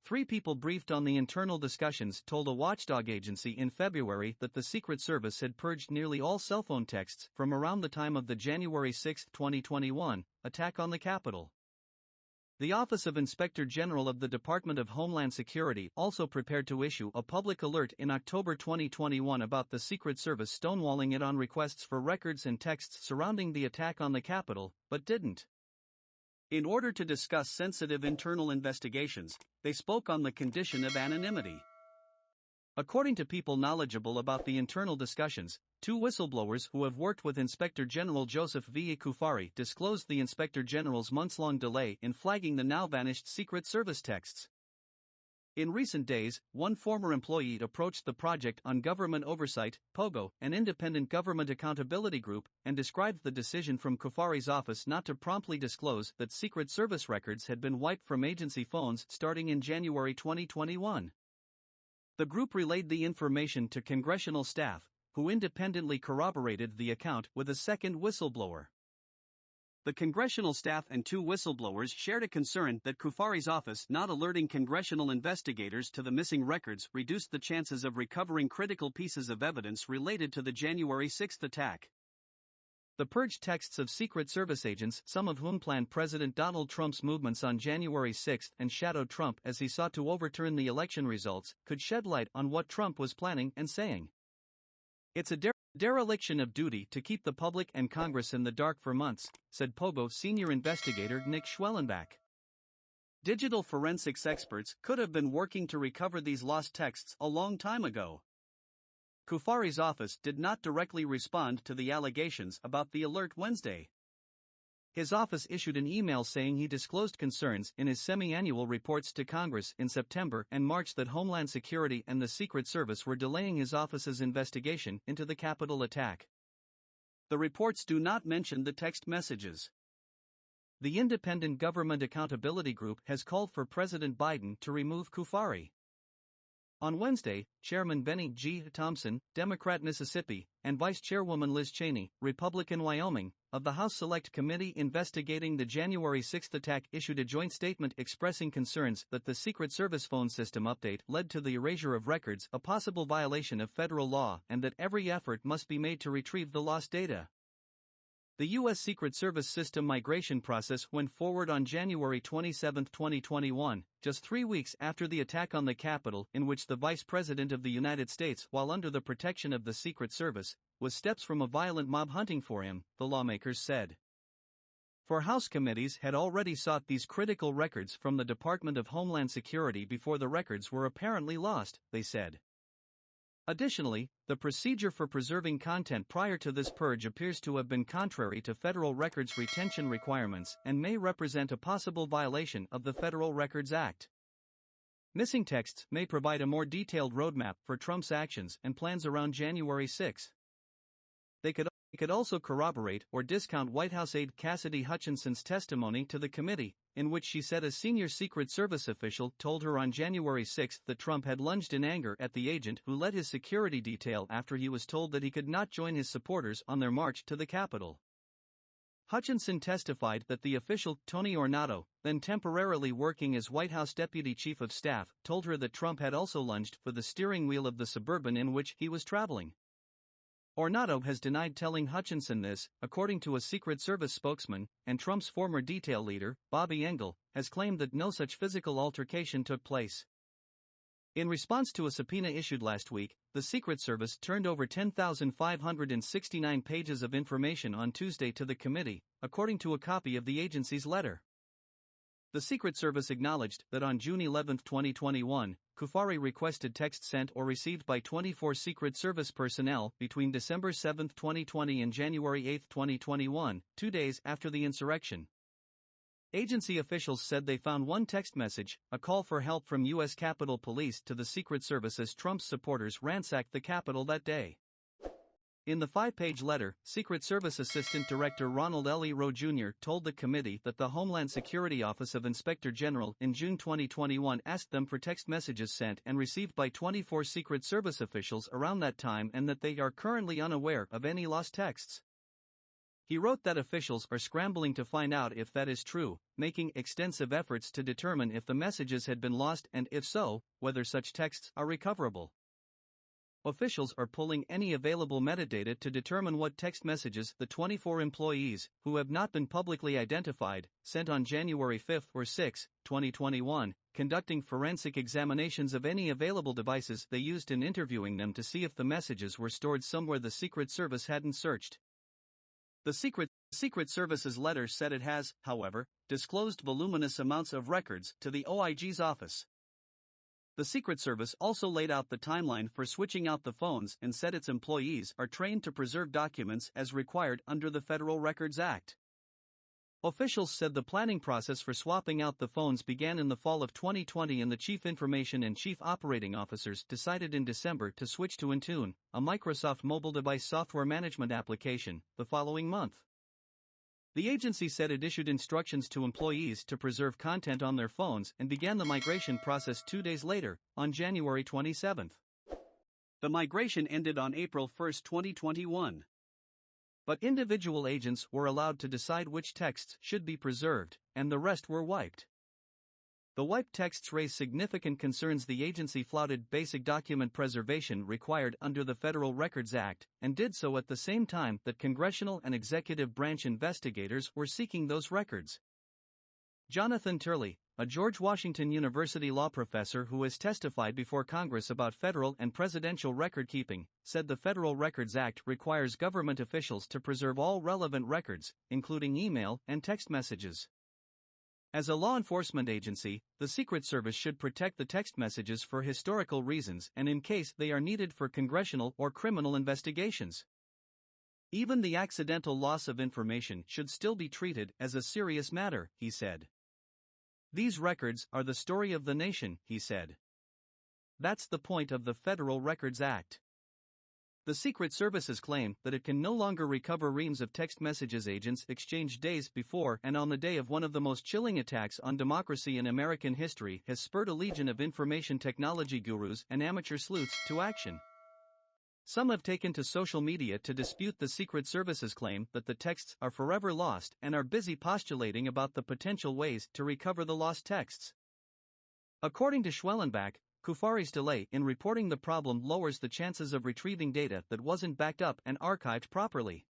3 people briefed on the internal discussions told a watchdog agency in February that the Secret Service had purged nearly all cell phone texts from around the time of the January 6, 2021, attack on the Capitol. The Office of Inspector General of the Department of Homeland Security also prepared to issue a public alert in October 2021 about the Secret Service stonewalling it on requests for records and texts surrounding the attack on the Capitol, but didn't. In order to discuss sensitive internal investigations, they spoke on the condition of anonymity. According to people knowledgeable about the internal discussions, 2 whistleblowers who have worked with Inspector General Joseph V. Cuffari disclosed the Inspector General's months-long delay in flagging the now-vanished Secret Service texts. In recent days, one former employee approached the Project on Government Oversight, POGO, an independent government accountability group, and described the decision from Cuffari's office not to promptly disclose that Secret Service records had been wiped from agency phones starting in January 2021. The group relayed the information to congressional staff, who independently corroborated the account with a second whistleblower. The congressional staff and 2 whistleblowers shared a concern that Cuffari's office not alerting congressional investigators to the missing records reduced the chances of recovering critical pieces of evidence related to the January 6 attack. The purged texts of Secret Service agents, some of whom planned President Donald Trump's movements on January 6 and shadowed Trump as he sought to overturn the election results, could shed light on what Trump was planning and saying. It's a dereliction of duty to keep the public and Congress in the dark for months, said POGO senior investigator Nick Schwellenbach. Digital forensics experts could have been working to recover these lost texts a long time ago. Cuffari's office did not directly respond to the allegations about the alert Wednesday. His office issued an email saying he disclosed concerns in his semi-annual reports to Congress in September and March that Homeland Security and the Secret Service were delaying his office's investigation into the Capitol attack. The reports do not mention the text messages. The Independent Government Accountability Group has called for President Biden to remove Cuffari. On Wednesday, Chairman Benny G. Thompson, Democrat Mississippi, and Vice Chairwoman Liz Cheney, Republican Wyoming, of the House Select Committee investigating the January 6 attack issued a joint statement expressing concerns that the Secret Service phone system update led to the erasure of records, a possible violation of federal law, and that every effort must be made to retrieve the lost data. The U.S. Secret Service system migration process went forward on January 27, 2021, just 3 weeks after the attack on the Capitol, in which the Vice President of the United States, while under the protection of the Secret Service, was steps from a violent mob hunting for him, the lawmakers said. 4 House committees had already sought these critical records from the Department of Homeland Security before the records were apparently lost, they said. Additionally, the procedure for preserving content prior to this purge appears to have been contrary to federal records retention requirements and may represent a possible violation of the Federal Records Act. Missing texts may provide a more detailed roadmap for Trump's actions and plans around January 6. They could also corroborate or discount White House aide Cassidy Hutchinson's testimony to the committee, in which she said a senior Secret Service official told her on January 6 that Trump had lunged in anger at the agent who led his security detail after he was told that he could not join his supporters on their march to the Capitol. Hutchinson testified that the official, Tony Ornato, then temporarily working as White House Deputy Chief of Staff, told her that Trump had also lunged for the steering wheel of the Suburban in which he was traveling. Ornato has denied telling Hutchinson this, according to a Secret Service spokesman, and Trump's former detail leader, Bobby Engel, has claimed that no such physical altercation took place. In response to a subpoena issued last week, the Secret Service turned over 10,569 pages of information on Tuesday to the committee, according to a copy of the agency's letter. The Secret Service acknowledged that on June 11, 2021, Cuffari requested texts sent or received by 24 Secret Service personnel between December 7, 2020 and January 8, 2021, 2 days after the insurrection. Agency officials said they found one text message, a call for help from U.S. Capitol Police to the Secret Service as Trump's supporters ransacked the Capitol that day. In the 5-page letter, Secret Service Assistant Director Ronald L. E. Rowe Jr. told the committee that the Homeland Security Office of Inspector General in June 2021 asked them for text messages sent and received by 24 Secret Service officials around that time and that they are currently unaware of any lost texts. He wrote that officials are scrambling to find out if that is true, making extensive efforts to determine if the messages had been lost and, if so, whether such texts are recoverable. Officials are pulling any available metadata to determine what text messages the 24 employees, who have not been publicly identified, sent on January 5 or 6, 2021, conducting forensic examinations of any available devices they used in interviewing them to see if the messages were stored somewhere the Secret Service hadn't searched. The Secret Service's letter said it has, however, disclosed voluminous amounts of records to the OIG's office. The Secret Service also laid out the timeline for switching out the phones and said its employees are trained to preserve documents as required under the Federal Records Act. Officials said the planning process for swapping out the phones began in the fall of 2020 and the Chief Information and Chief Operating Officers decided in December to switch to Intune, a Microsoft mobile device software management application, the following month. The agency said it issued instructions to employees to preserve content on their phones and began the migration process 2 days later, on January 27. The migration ended on April 1, 2021. But individual agents were allowed to decide which texts should be preserved, and the rest were wiped. The wiped texts raised significant concerns. The agency flouted basic document preservation required under the Federal Records Act, and did so at the same time that congressional and executive branch investigators were seeking those records. Jonathan Turley, a George Washington University law professor who has testified before Congress about federal and presidential record-keeping, said the Federal Records Act requires government officials to preserve all relevant records, including email and text messages. As a law enforcement agency, the Secret Service should protect the text messages for historical reasons and in case they are needed for congressional or criminal investigations. Even the accidental loss of information should still be treated as a serious matter, he said. These records are the story of the nation, he said. That's the point of the Federal Records Act. The Secret Service's claim that it can no longer recover reams of text messages agents exchanged days before and on the day of one of the most chilling attacks on democracy in American history has spurred a legion of information technology gurus and amateur sleuths to action. Some have taken to social media to dispute the Secret Service's claim that the texts are forever lost and are busy postulating about the potential ways to recover the lost texts. According to Schwellenbach, Kufari's delay in reporting the problem lowers the chances of retrieving data that wasn't backed up and archived properly.